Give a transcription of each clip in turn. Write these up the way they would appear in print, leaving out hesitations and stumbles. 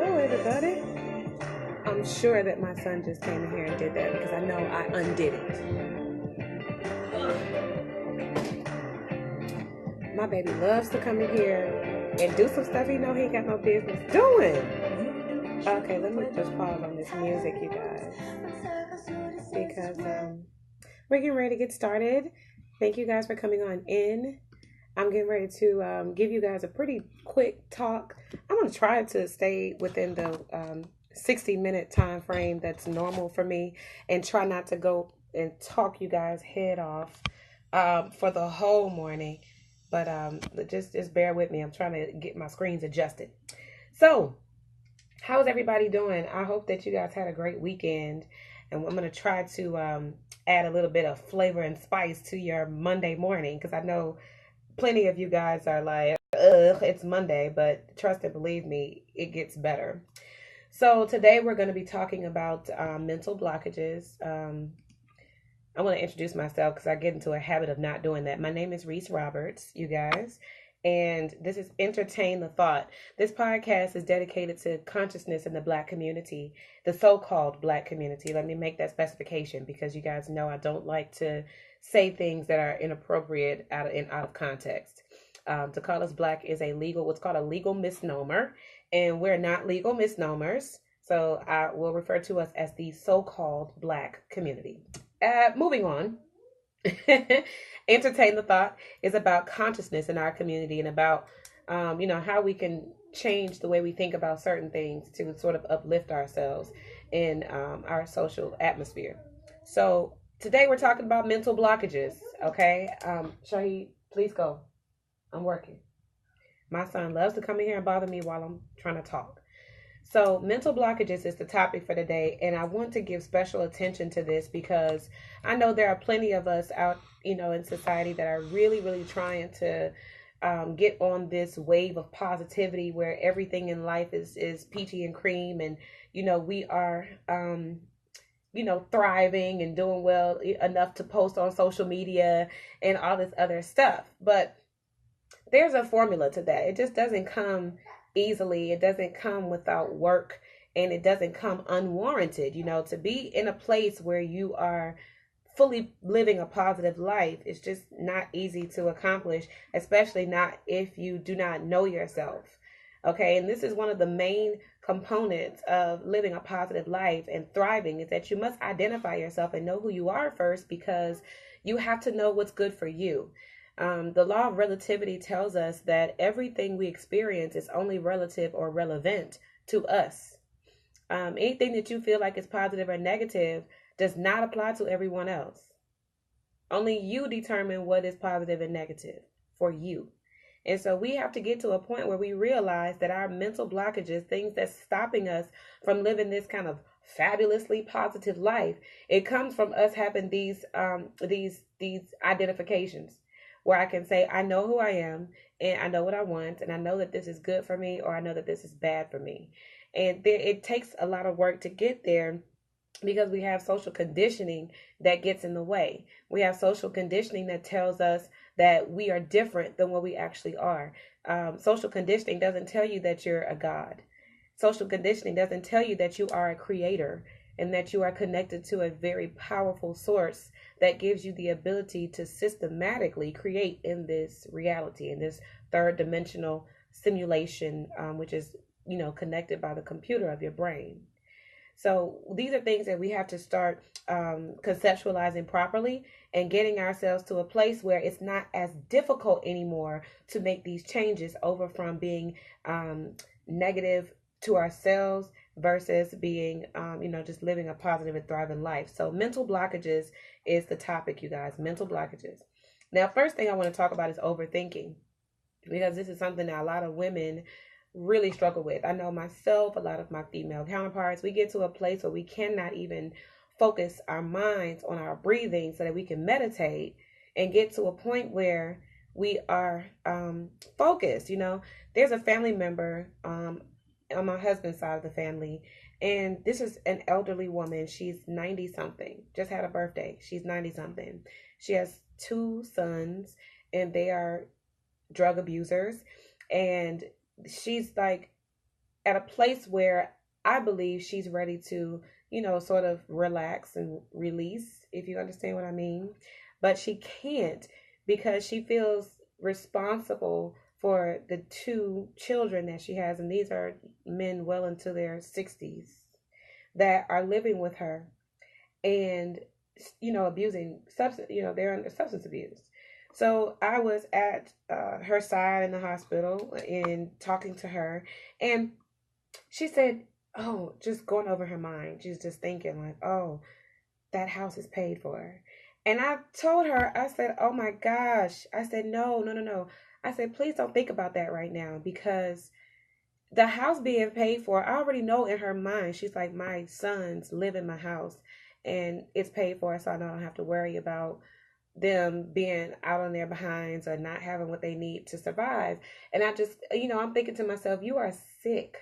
Hello, everybody. I'm sure that my son just came in here and did that because I know I undid it. My baby loves to come in here and do some stuff he know he ain't got no business doing. Okay, let me just pause on this music, you guys, because we're getting ready to get started. Thank you guys for coming on in. I'm getting ready to give you guys a pretty quick talk. I'm going to try to stay within the 60-minute time frame that's normal for me and try not to go and talk you guys head off for the whole morning. But just bear with me. I'm trying to get my screens adjusted. So, how's everybody doing? I hope that you guys had a great weekend. And I'm going to try to add a little bit of flavor and spice to your Monday morning because I know plenty of you guys are like, ugh, it's Monday, but trust and believe me, it gets better. So today we're going to be talking about mental blockages. I want to introduce myself because I get into a habit of not doing that. My name is Reese Roberts, you guys, and this is Entertain the Thought. This podcast is dedicated to consciousness in the Black community, the so-called Black community. Let me make that specification because you guys know I don't like to say things that are inappropriate out of context. To call us Black is what's called a legal misnomer, and we're not legal misnomers. So I will refer to us as the so-called Black community. Moving on. Entertain the Thought is about consciousness in our community and about how we can change the way we think about certain things to sort of uplift ourselves in our social atmosphere. So today we're talking about mental blockages. Okay, Shahid, please go. I'm working. My son loves to come in here and bother me while I'm trying to talk. So, mental blockages is the topic for today, and I want to give special attention to this because I know there are plenty of us out, in society that are really, really trying to get on this wave of positivity where everything in life is peachy and cream, and we are thriving and doing well enough to post on social media and all this other stuff. But there's a formula to that. It just doesn't come easily. It doesn't come without work, and it doesn't come unwarranted. To be in a place where you are fully living a positive life is just not easy to accomplish, especially not if you do not know yourself. Okay, and this is one of the main components of living a positive life and thriving is that you must identify yourself and know who you are first, because you have to know what's good for you. The law of relativity tells us that everything we experience is only relative or relevant to us. Anything that you feel like is positive or negative does not apply to everyone else. Only you determine what is positive and negative for you. And so we have to get to a point where we realize that our mental blockages, things that's stopping us from living this kind of fabulously positive life, it comes from us having these identifications where I can say, I know who I am and I know what I want and I know that this is good for me or I know that this is bad for me. And it takes a lot of work to get there because we have social conditioning that gets in the way. We have social conditioning that tells us that we are different than what we actually are. Social conditioning doesn't tell you that you're a god. Social conditioning doesn't tell you that you are a creator and that you are connected to a very powerful source that gives you the ability to systematically create in this reality, in this third dimensional simulation, which is, connected by the computer of your brain. So these are things that we have to start conceptualizing properly and getting ourselves to a place where it's not as difficult anymore to make these changes over from being negative to ourselves versus being, just living a positive and thriving life. So mental blockages is the topic, you guys, mental blockages. Now, first thing I want to talk about is overthinking, because this is something that a lot of women really struggle with. I know myself, a lot of my female counterparts, we get to a place where we cannot even focus our minds on our breathing so that we can meditate and get to a point where we are focused. There's a family member on my husband's side of the family, and this is an elderly woman. She's 90 something, just had a birthday. She's 90 something. She has 2 sons and they are drug abusers, and she's like at a place where I believe she's ready to, sort of relax and release, if you understand what I mean. But she can't because she feels responsible for the two children that she has. And these are men well into their 60s that are living with her and, abusing substance, they're under substance abuse. So I was at her side in the hospital and talking to her, and she said, oh, just going over her mind. She's just thinking like, oh, that house is paid for. And I told her, I said, oh my gosh. I said, no, no, no, no. I said, please don't think about that right now, because the house being paid for, I already know in her mind, she's like, my sons live in my house and it's paid for, so I don't have to worry about them being out on their behinds or not having what they need to survive. And I just, I'm thinking to myself, you are sick.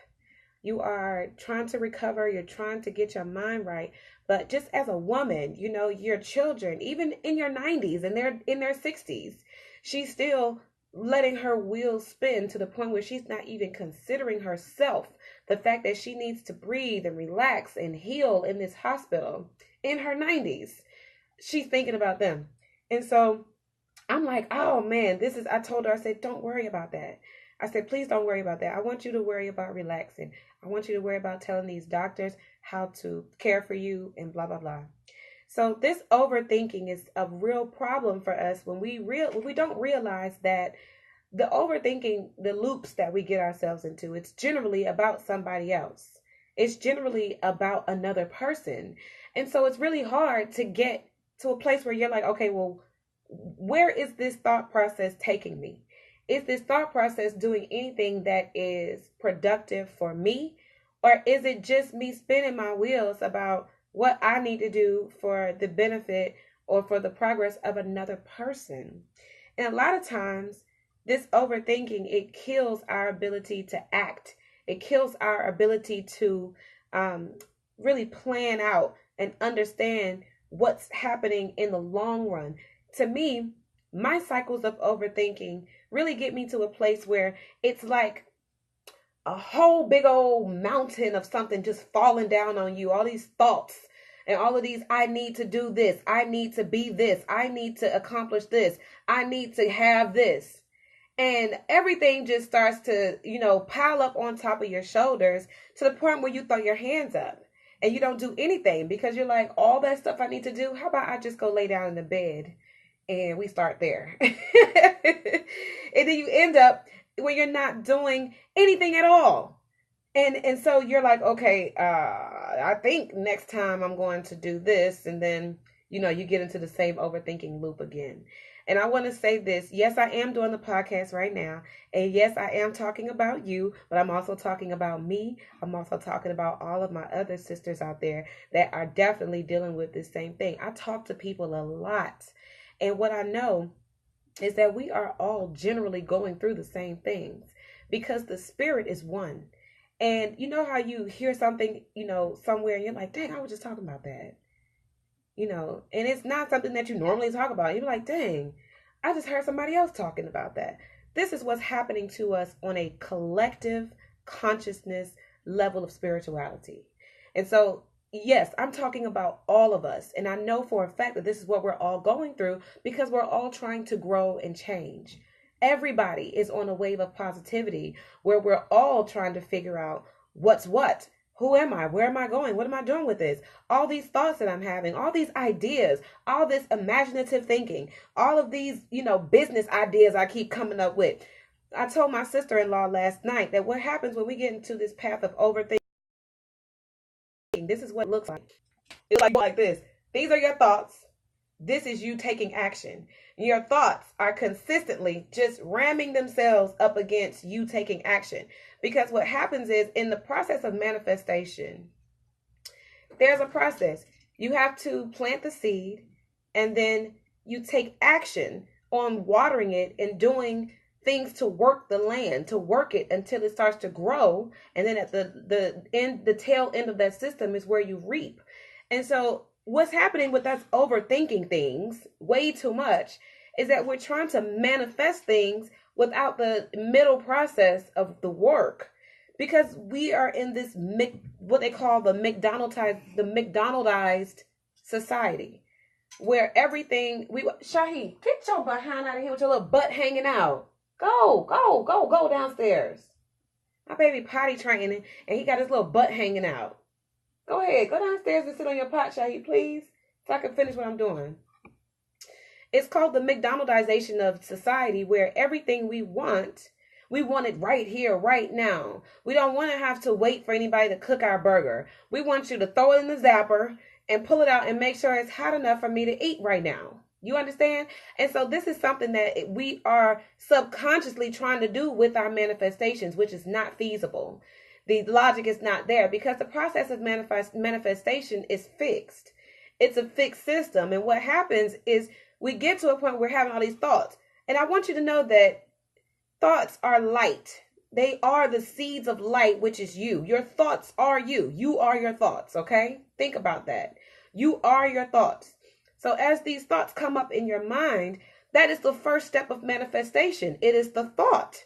You are trying to recover. You're trying to get your mind right. But just as a woman, your children, even in your 90s and they're in their 60s, she's still letting her wheels spin to the point where she's not even considering herself. The fact that she needs to breathe and relax and heal in this hospital in her 90s. She's thinking about them. And so I'm like, oh man, I told her, I said, don't worry about that. I said, please don't worry about that. I want you to worry about relaxing. I want you to worry about telling these doctors how to care for you and blah, blah, blah. So this overthinking is a real problem for us when we don't realize that the overthinking, the loops that we get ourselves into, it's generally about somebody else. It's generally about another person. And so it's really hard to get to a place where you're like, okay, well, where is this thought process taking me? Is this thought process doing anything that is productive for me? Or is it just me spinning my wheels about what I need to do for the benefit or for the progress of another person? And a lot of times, this overthinking, it kills our ability to act. It kills our ability to really plan out and understand what's happening in the long run. To me, my cycles of overthinking really get me to a place where it's like a whole big old mountain of something just falling down on you. All these thoughts and all of these, I need to do this. I need to be this. I need to accomplish this. I need to have this. And everything just starts to, pile up on top of your shoulders to the point where you throw your hands up and you don't do anything because you're like, all that stuff I need to do, how about I just go lay down in the bed and we start there. And then you end up where you're not doing anything at all. And so you're like, okay, I think next time I'm going to do this. And then, you get into the same overthinking loop again. And I want to say this. Yes, I am doing the podcast right now. And yes, I am talking about you, but I'm also talking about me. I'm also talking about all of my other sisters out there that are definitely dealing with this same thing. I talk to people a lot. And what I know is that we are all generally going through the same things because the spirit is one. And you know how you hear something, somewhere and you're like, dang, I was just talking about that. And it's not something that you normally talk about. You're like, dang, I just heard somebody else talking about that. This is what's happening to us on a collective consciousness level of spirituality. And so, yes, I'm talking about all of us. And I know for a fact that this is what we're all going through because we're all trying to grow and change. Everybody is on a wave of positivity where we're all trying to figure out what's what. Who am I? Where am I going? What am I doing with this? All these thoughts that I'm having, all these ideas, all this imaginative thinking, all of these, business ideas I keep coming up with. I told my sister-in-law last night that what happens when we get into this path of overthinking, this is what it looks like. It's like this. These are your thoughts. This is you taking action. Your thoughts are consistently just ramming themselves up against you taking action. Because what happens is in the process of manifestation, there's a process. You have to plant the seed and then you take action on watering it and doing things to work the land, to work it until it starts to grow. And then at the tail end of that system is where you reap. And so what's happening with us overthinking things way too much is that we're trying to manifest things without the middle process of the work. because we are in this what they call the McDonaldized society, where everything Shaheed, get your behind out of here with your little butt hanging out. Go downstairs. My baby potty training, and he got his little butt hanging out. Go ahead, go downstairs and sit on your pot, Shaheed, please, so I can finish what I'm doing. It's called the McDonaldization of society, where everything we want it right here, right now. We don't want to have to wait for anybody to cook our burger. We want you to throw it in the zapper and pull it out and make sure it's hot enough for me to eat right now. You understand? And so this is something that we are subconsciously trying to do with our manifestations, which is not feasible. The logic is not there because the process of manifestation is fixed. It's a fixed system. And what happens is we get to a point where we're having all these thoughts. And I want you to know that thoughts are light. They are the seeds of light, which is you. Your thoughts are you. You are your thoughts, okay? Think about that. You are your thoughts. So as these thoughts come up in your mind, that is the first step of manifestation. It is the thought,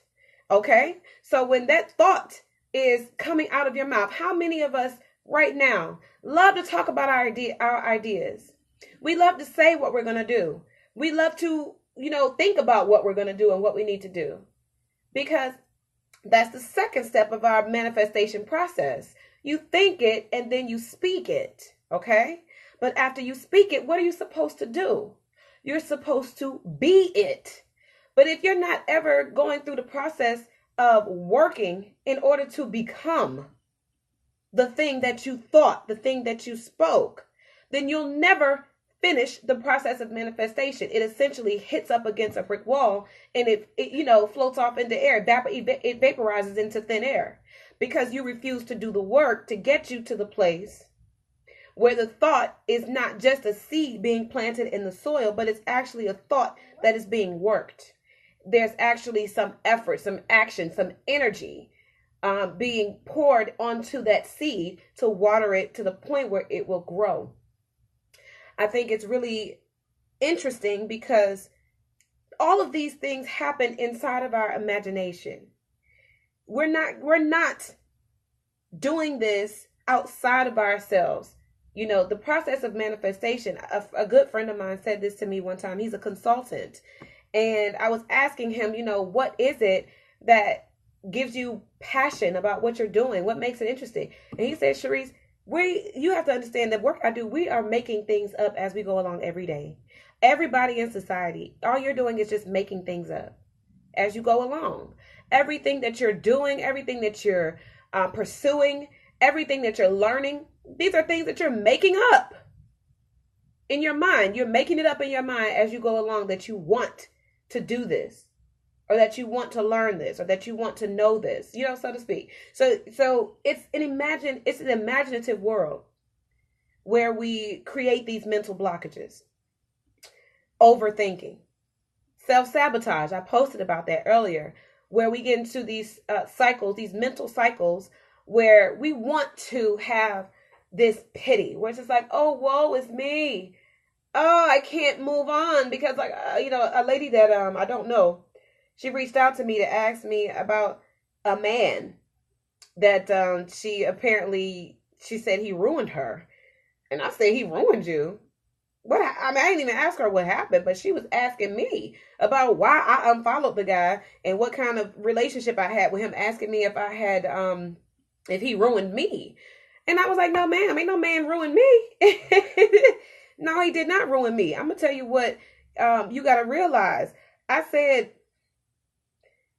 okay? So when that thought is coming out of your mouth, how many of us right now love to talk about our ideas? We love to say what we're going to do. We love to, think about what we're going to do and what we need to do. Because that's the second step of our manifestation process. You think it and then you speak it, okay? But after you speak it, what are you supposed to do? You're supposed to be it. But if you're not ever going through the process of working in order to become the thing that you thought, the thing that you spoke, then you'll never finish the process of manifestation. It essentially hits up against a brick wall and it floats off into air. It vaporizes into thin air because you refuse to do the work to get you to the place where the thought is not just a seed being planted in the soil, but it's actually a thought that is being worked. There's actually some effort, some action, some energy being poured onto that seed to water it to the point where it will grow. I think it's really interesting because all of these things happen inside of our imagination. We're not doing this outside of ourselves. The process of manifestation, a good friend of mine said this to me one time. He's a consultant. And I was asking him, what is it that gives you passion about what you're doing? What makes it interesting? And he said, Sharice, you have to understand that work I do, we are making things up as we go along every day. Everybody in society, all you're doing is just making things up as you go along. Everything that you're doing, everything that you're pursuing, everything that you're learning, these are things that you're making up in your mind. You're making it up in your mind as you go along that you want to do this, or that you want to learn this, or that you want to know this, so to speak. So it's an imaginative world where we create these mental blockages. Overthinking, self-sabotage. I posted about that earlier, where we get into these cycles, these mental cycles, where we want to have this pity, where it's just like, oh, woe is me. Oh, I can't move on because a lady that I don't know, she reached out to me to ask me about a man that she said he ruined her. And I said, he ruined you? I didn't even ask her what happened, but she was asking me about why I unfollowed the guy and what kind of relationship I had with him, asking me if I had, if he ruined me. And I was like, no, ma'am, ain't no man ruined me. No, he did not ruin me. I'm going to tell you what you got to realize. I said,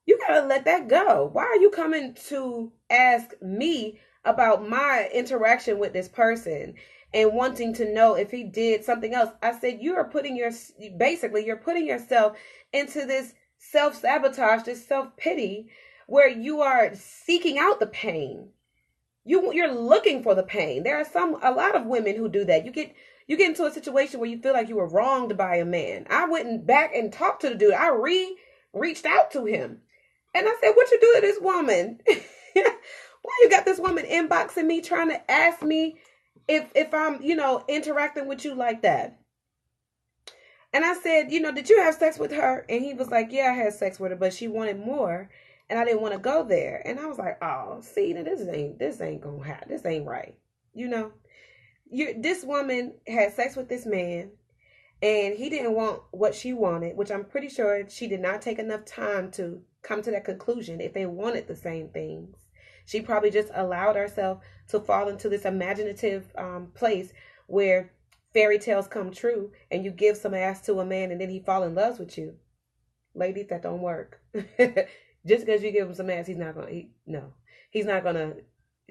you got to let that go. Why are you coming to ask me about my interaction with this person and wanting to know if he did something else? I said, you're putting yourself into this self-sabotage, this self-pity, where you are seeking out the pain. You're looking for the pain. There are a lot of women who do that. You get into a situation where you feel like you were wronged by a man. I went back and talked to the dude. I reached out to him. And I said, what you do to this woman? Why you got this woman inboxing me trying to ask me if I'm, interacting with you like that? And I said, did you have sex with her? And he was like, yeah, I had sex with her, but she wanted more. and I didn't want to go there. And I was like, oh, see, now this ain't gonna happen. This ain't right. You know, this woman had sex with this man, and he didn't want what she wanted, which I'm pretty sure she did not take enough time to come to that conclusion if they wanted the same things. She probably just allowed herself to fall into this imaginative place where fairy tales come true, and you give some ass to a man and then he fall in love with you. Ladies, that don't work. Just because you give him some ass, he's not gonna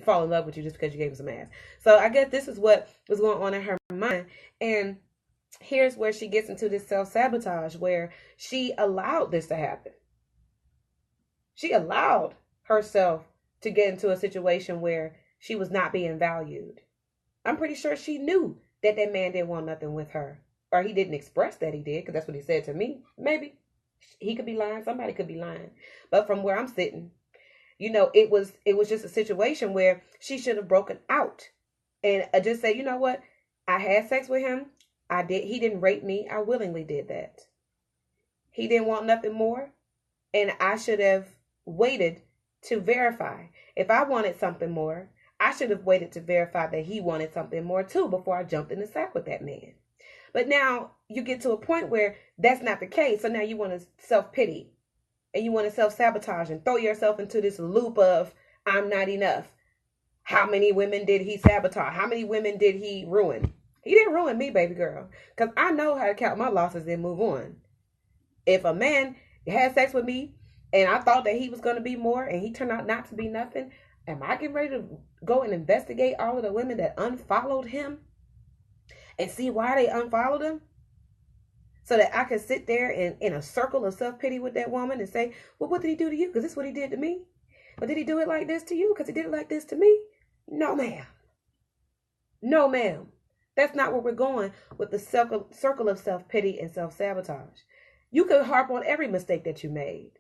fall in love with you just because you gave him some ass. So I guess this is what was going on in her mind. And here's where she gets into this self-sabotage, where she allowed this to happen. She allowed herself to get into a situation where she was not being valued. I'm pretty sure she knew that that man didn't want nothing with her. Or he didn't express that he did, because that's what he said to me. Maybe. He could be lying. Somebody could be lying. But from where I'm sitting, it was just a situation where she should have broken out and just say, you know what? I had sex with him. He didn't rape me. I willingly did that. He didn't want nothing more. And I should have waited to verify. If I wanted something more, I should have waited to verify that he wanted something more too before I jumped in the sack with that man. But now you get to a point where that's not the case. So now you want to self-pity and you want to self-sabotage and throw yourself into this loop of, I'm not enough. How many women did he sabotage? How many women did he ruin? He didn't ruin me, baby girl, because I know how to count my losses and move on. If a man had sex with me and I thought that he was going to be more and he turned out not to be nothing, am I getting ready to go and investigate all of the women that unfollowed him and see why they unfollowed him? So that I can sit there in a circle of self-pity with that woman and say, well, what did he do to you? Because this is what he did to me. But did he do it like this to you? Because he did it like this to me? No, ma'am. No, ma'am. That's not where we're going with the circle of self-pity and self-sabotage. You can harp on every mistake that you made.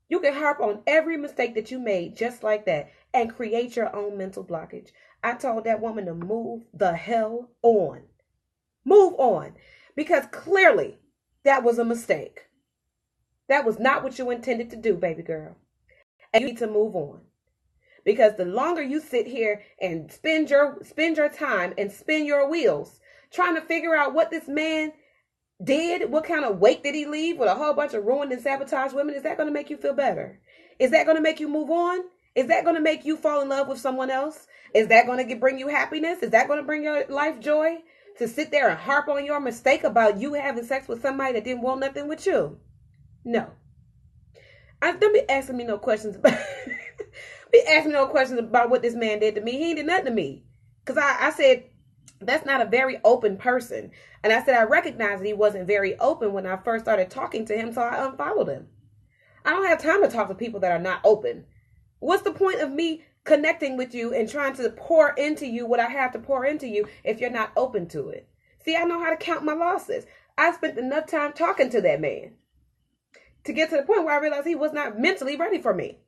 You can harp on every mistake that you made just like that and create your own mental blockage. I told that woman to move the hell on. Move on. Because clearly that was a mistake. That was not what you intended to do, baby girl. And you need to move on. Because the longer you sit here and spend your time and spin your wheels trying to figure out what this man did, what kind of wake did he leave with a whole bunch of ruined and sabotaged women, is that going to make you feel better? Is that going to make you move on? Is that going to make you fall in love with someone else? Is that going to bring you happiness? Is that going to bring your life joy? To sit there and harp on your mistake about you having sex with somebody that didn't want nothing with you? No. Don't be asking me no questions about what this man did to me. He did nothing to me. Because I said, that's not a very open person. And I said, I recognized that he wasn't very open when I first started talking to him, so I unfollowed him. I don't have time to talk to people that are not open. What's the point of me connecting with you and trying to pour into you what I have to pour into you if you're not open to it? See, I know how to count my losses. I spent enough time talking to that man to get to the point where I realized he was not mentally ready for me.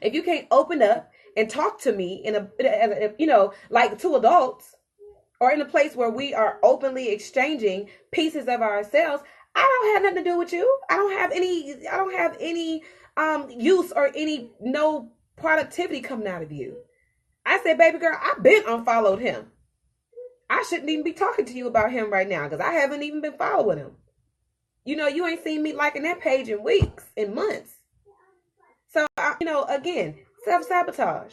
If you can't open up and talk to me like two adults, or in a place where we are openly exchanging pieces of ourselves, I don't have nothing to do with you. I don't have any use or no productivity coming out of you. I said, baby girl, I've been unfollowed him. I shouldn't even be talking to you about him right now because I haven't even been following him. You ain't seen me liking that page in weeks, in months. So, again, self-sabotage.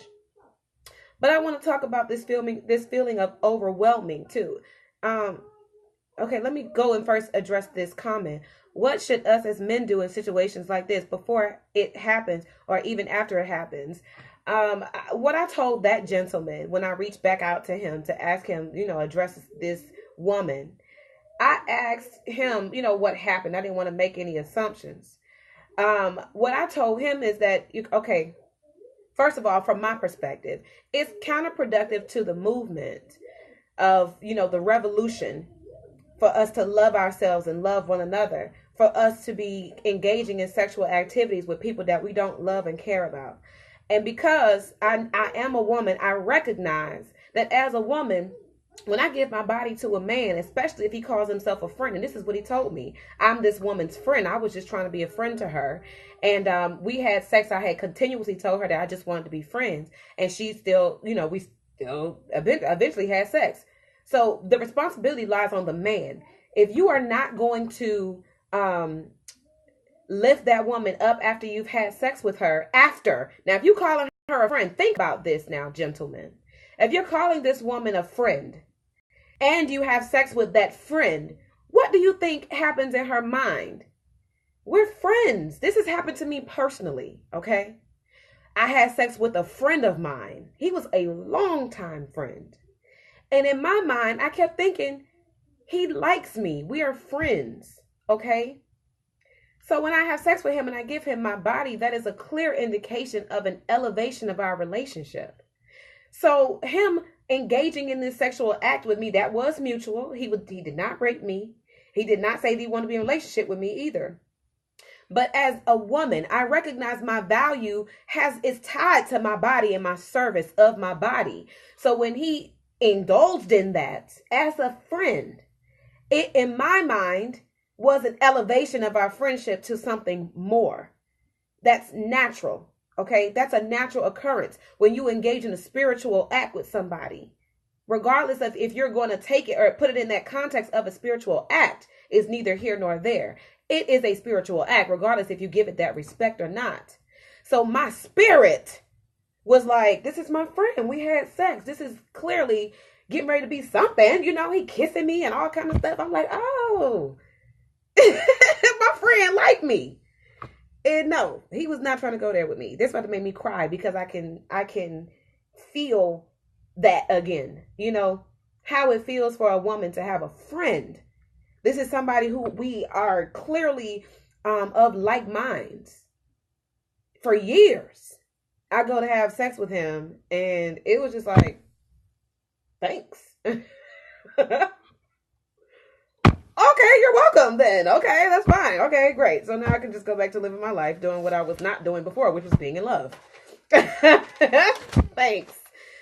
But I want to talk about this feeling of overwhelming too. Okay, let me go and first address this comment. What should us as men do in situations like this before it happens or even after it happens? What I told that gentleman when I reached back out to him to ask him, address this woman, I asked him, what happened. I didn't want to make any assumptions. What I told him is that, first of all, from my perspective, it's counterproductive to the movement of, the revolution for us to love ourselves and love one another, for us to be engaging in sexual activities with people that we don't love and care about. And because I am a woman, I recognize that as a woman, when I give my body to a man, especially if he calls himself a friend, and this is what he told me, I'm this woman's friend. I was just trying to be a friend to her. And we had sex. I had continuously told her that I just wanted to be friends. And she still, we still eventually had sex. So the responsibility lies on the man. If you are not going to lift that woman up after you've had sex with her, now, if you calling her a friend, think about this now, gentlemen. If you're calling this woman a friend, and you have sex with that friend, what do you think happens in her mind? We're friends. This has happened to me personally, okay? I had sex with a friend of mine. He was a longtime friend. And in my mind, I kept thinking, he likes me. We are friends, okay? So when I have sex with him and I give him my body, that is a clear indication of an elevation of our relationship. So him engaging in this sexual act with me, that was mutual. He did not rape me. He did not say that he wanted to be in a relationship with me either. But as a woman, I recognize my value is tied to my body and my service of my body. So when he indulged in that as a friend, it, in my mind, was an elevation of our friendship to something more. That's natural. Okay, that's a natural occurrence when you engage in a spiritual act with somebody. Regardless of if you're going to take it or put it in that context of a spiritual act, is neither here nor there. It is a spiritual act, regardless if you give it that respect or not. So my spirit was like, this is my friend. We had sex. This is clearly getting ready to be something. He kissing me and all kind of stuff. I'm like, oh, my friend liked me. And no, he was not trying to go there with me. This about to make me cry because I can feel that again. How it feels for a woman to have a friend. This is somebody who we are clearly of like minds. For years, I go to have sex with him, and it was just like, thanks. Okay, you're welcome then. Okay, that's fine. Okay, great. So now I can just go back to living my life doing what I was not doing before, which was being in love. Thanks.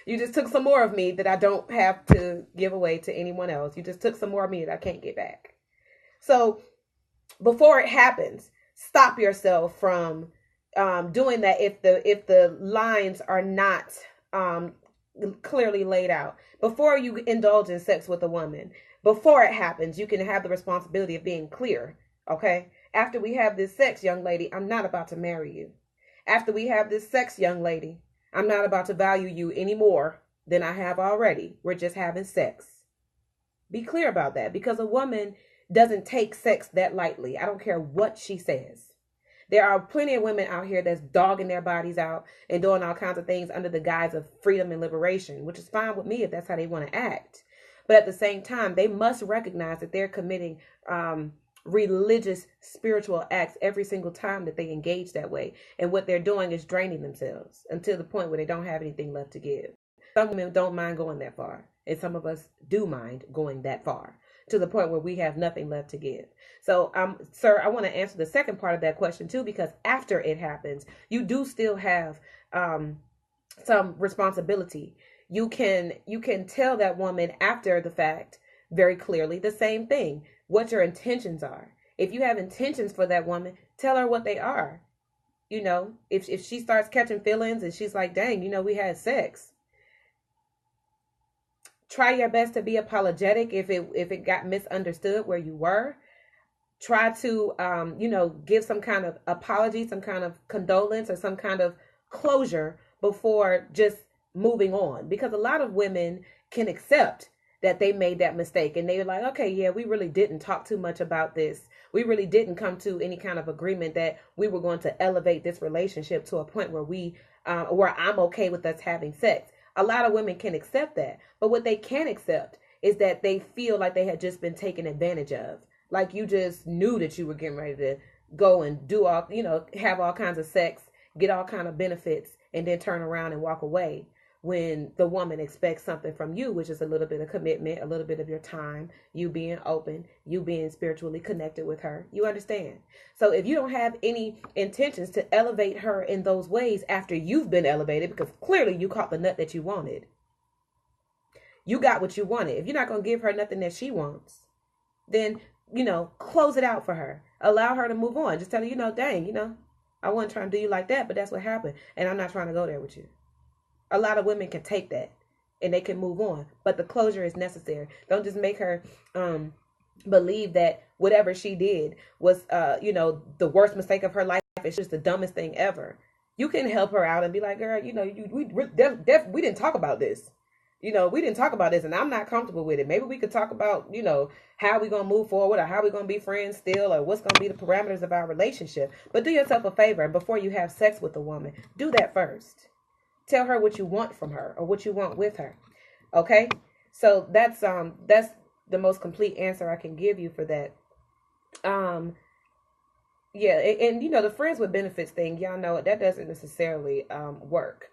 You just took some more of me that I don't have to give away to anyone else. You just took some more of me that I can't get back. So before it happens, stop yourself from doing that if the lines are not clearly laid out. Before you indulge in sex with a woman, before it happens, you can have the responsibility of being clear, okay? After we have this sex, young lady, I'm not about to marry you. After we have this sex, young lady, I'm not about to value you any more than I have already. We're just having sex. Be clear about that, because a woman doesn't take sex that lightly. I don't care what she says. There are plenty of women out here that's dogging their bodies out and doing all kinds of things under the guise of freedom and liberation, which is fine with me if that's how they want to act. But at the same time, they must recognize that they're committing religious, spiritual acts every single time that they engage that way. And what they're doing is draining themselves until the point where they don't have anything left to give. Some women don't mind going that far. And some of us do mind going that far to the point where we have nothing left to give. So, sir, I want to answer the second part of that question too, because after it happens, you do still have some responsibility. You can tell that woman after the fact very clearly the same thing, what your intentions are. If you have intentions for that woman, tell her what they are. If she starts catching feelings and she's like, dang, we had sex. Try your best to be apologetic if it got misunderstood where you were. Try to give some kind of apology, some kind of condolence, or some kind of closure before just moving on, because a lot of women can accept that they made that mistake and they're like, okay, yeah, we really didn't talk too much about this. We really didn't come to any kind of agreement that we were going to elevate this relationship to a point where where I'm okay with us having sex. A lot of women can accept that, but what they can't accept is that they feel like they had just been taken advantage of. Like you just knew that you were getting ready to go and do all, have all kinds of sex, get all kind of benefits, and then turn around and walk away, when the woman expects something from you, which is a little bit of commitment, a little bit of your time, you being open, you being spiritually connected with her. You understand? So if you don't have any intentions to elevate her in those ways after you've been elevated, because clearly you caught the nut that you wanted, You got what you wanted. If you're not going to give her nothing that she wants, then, close it out for her. Allow her to move on. Just tell her, dang, I wasn't trying to do you like that, but that's what happened. And I'm not trying to go there with you. A lot of women can take that and they can move on. But the closure is necessary. Don't just make her believe that whatever she did was, the worst mistake of her life. It's just the dumbest thing ever. You can help her out and be like, girl, we didn't talk about this. We didn't talk about this and I'm not comfortable with it. Maybe we could talk about, how we going to move forward or how we going to be friends still or what's going to be the parameters of our relationship. But do yourself a favor, and before you have sex with a woman, do that first. Tell her what you want from her or what you want with her. Okay? So that's the most complete answer I can give you for that. Yeah, and the friends with benefits thing, y'all know that doesn't necessarily work.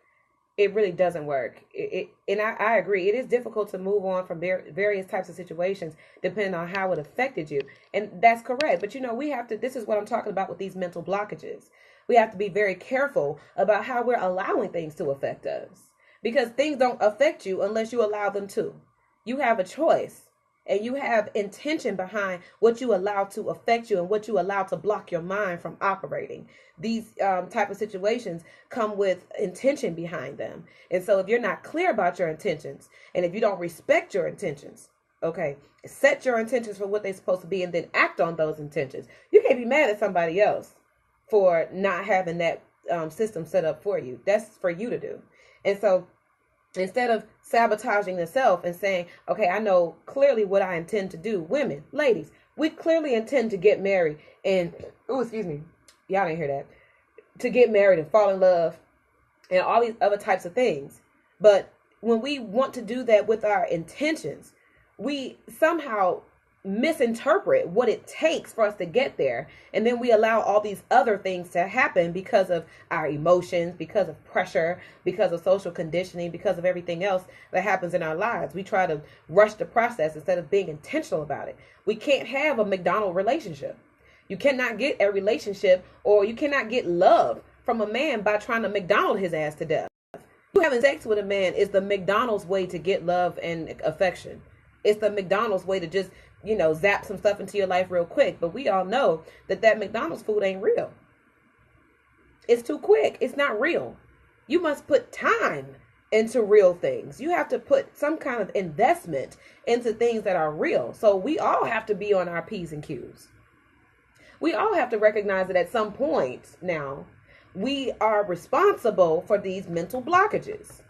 It really doesn't work. And I agree. It is difficult to move on from various types of situations depending on how it affected you. And that's correct. But, we have to, this is what I'm talking about with these mental blockages. We have to be very careful about how we're allowing things to affect us. Because things don't affect you unless you allow them to. You have a choice. And you have intention behind what you allow to affect you and what you allow to block your mind from operating. These type of situations come with intention behind them. And so if you're not clear about your intentions and if you don't respect your intentions, okay, set your intentions for what they're supposed to be and then act on those intentions. You can't be mad at somebody else for not having that system set up for you. That's for you to do. And so instead of sabotaging yourself and saying, okay, I know clearly what I intend to do. Women, ladies, we clearly intend to get married and, y'all didn't hear that, to get married and fall in love and all these other types of things. But when we want to do that with our intentions, we somehow misinterpret what it takes for us to get there. And then we allow all these other things to happen because of our emotions, because of pressure, because of social conditioning, because of everything else that happens in our lives. We try to rush the process instead of being intentional about it. We can't have a McDonald's relationship. You cannot get a relationship or you cannot get love from a man by trying to McDonald his ass to death. You having sex with a man is the McDonald's way to get love and affection. It's the McDonald's way to just zap some stuff into your life real quick. But we all know that McDonald's food ain't real. It's too quick. It's not real. You must put time into real things. You have to put some kind of investment into things that are real. So we all have to be on our P's and Q's. We all have to recognize that at some point now, we are responsible for these mental blockages.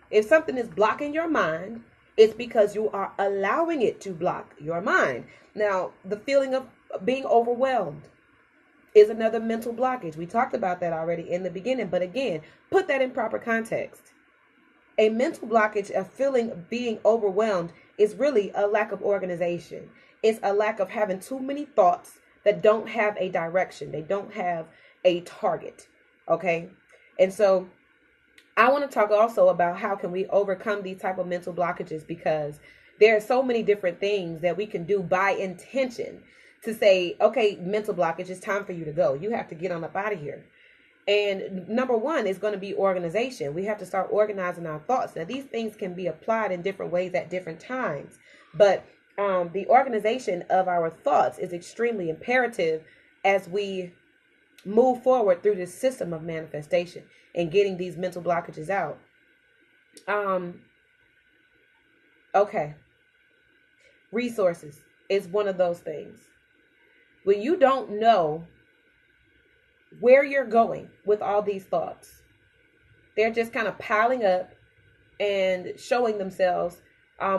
If something is blocking your mind, it's because you are allowing it to block your mind. Now, the feeling of being overwhelmed is another mental blockage. We talked about that already in the beginning. But again, put that in proper context. A mental blockage, a feeling of being overwhelmed, is really a lack of organization. It's a lack of having too many thoughts that don't have a direction. They don't have a target. Okay? And so I want to talk also about how can we overcome these type of mental blockages, because there are so many different things that we can do by intention to say, okay, mental blockage, it's time for you to go. You have to get on up out of here. And number one is going to be organization. We have to start organizing our thoughts. Now, these things can be applied in different ways at different times, but the organization of our thoughts is extremely imperative as we move forward through this system of manifestation and getting these mental blockages out. Okay. Resources is one of those things. When you don't know where you're going with all these thoughts, they're just kind of piling up and showing themselves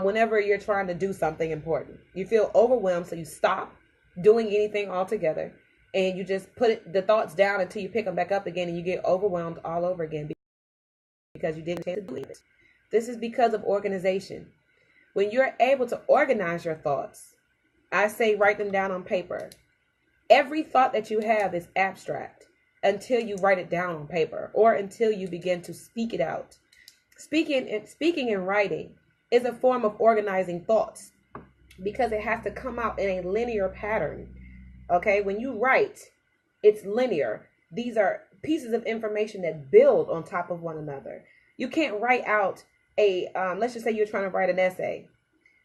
whenever you're trying to do something important. You feel overwhelmed, so you stop doing anything altogether. And you just put the thoughts down until you pick them back up again, and you get overwhelmed all over again because you didn't chance to do it. This is because of organization. When you're able to organize your thoughts, I say write them down on paper. Every thought that you have is abstract until you write it down on paper or until you begin to speak it out. Speaking and writing is a form of organizing thoughts because it has to come out in a linear pattern. Okay, when you write, it's linear. These are pieces of information that build on top of one another. You can't write out let's just say you're trying to write an essay.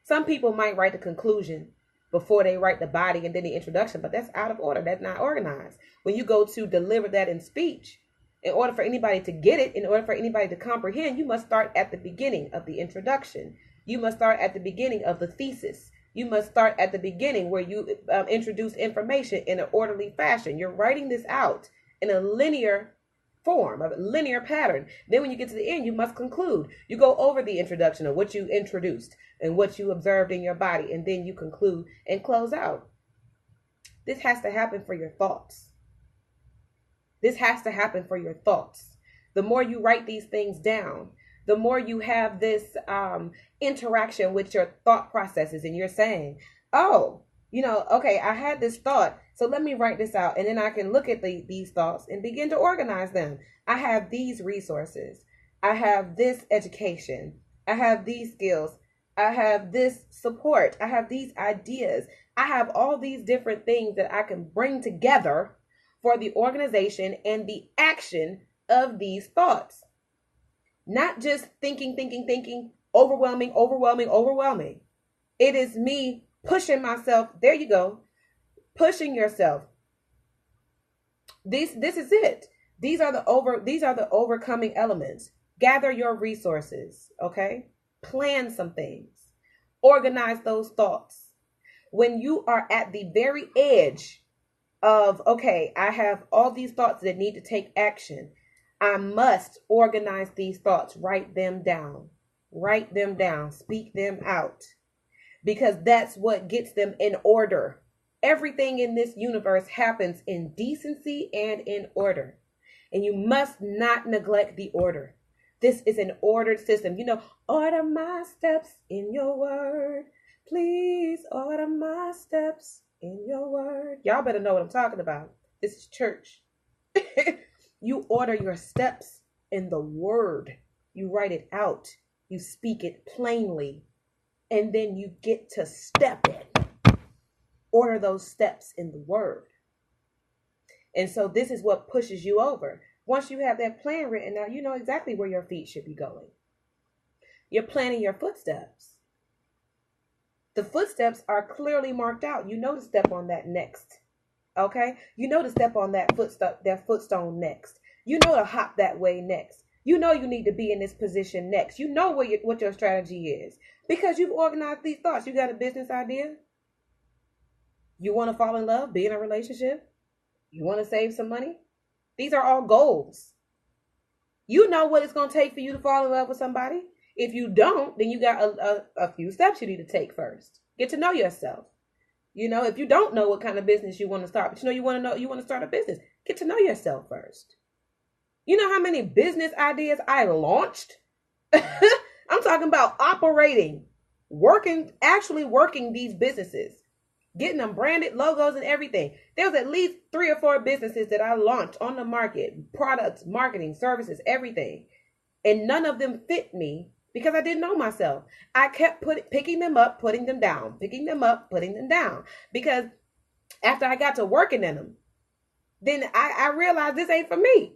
Some people might write the conclusion before they write the body and then the introduction, but that's out of order. That's not organized. When you go to deliver that in speech, in order for anybody to get it, in order for anybody to comprehend, you must start at the beginning of the introduction. You must start at the beginning of the thesis. You must start at the beginning where you introduce information in an orderly fashion. You're writing this out in a linear form, a linear pattern. Then when you get to the end, you must conclude. You go over the introduction of what you introduced and what you observed in your body, and then you conclude and close out. This has to happen for your thoughts. This has to happen for your thoughts. The more you write these things down, the more you have this interaction with your thought processes, and you're saying, oh, okay, I had this thought, so let me write this out, and then I can look at these thoughts and begin to organize them. I have these resources. I have this education. I have these skills. I have this support. I have these ideas. I have all these different things that I can bring together for the organization and the action of these thoughts. Not just thinking, overwhelming. It is me pushing myself. There you go. Pushing yourself. This is it. These are the overcoming elements. Gather your resources, okay? Plan some things. Organize those thoughts. When you are at the very edge of, okay, I have all these thoughts that need to take action, I must organize these thoughts, write them down, speak them out, because that's what gets them in order. Everything in this universe happens in decency and in order, and you must not neglect the order. This is an ordered system. Order my steps in your word. Please order my steps in your word. Y'all better know what I'm talking about. This is church. You order your steps in the word. You write it out. You speak it plainly. And then you get to step it. Order those steps in the word. And so this is what pushes you over. Once you have that plan written out, you know exactly where your feet should be going. You're planning your footsteps. The footsteps are clearly marked out. You know to step on that next. Okay? You know to step on that footstone next. You know to hop that way next. You know you need to be in this position next. You know what your strategy is. Because you've organized these thoughts. You got a business idea. You want to fall in love, be in a relationship. You want to save some money. These are all goals. You know what it's going to take for you to fall in love with somebody. If you don't, then you got a few steps you need to take first. Get to know yourself. If you don't know what kind of business you want to start, but you want to start a business, get to know yourself first. You know how many business ideas I launched? I'm talking about actually working these businesses, getting them branded logos and everything. There was at least 3 or 4 businesses that I launched on the market, products, marketing, services, everything. And none of them fit me because I didn't know myself. I kept picking them up, putting them down, picking them up, putting them down. Because after I got to working in them, then I realized this ain't for me.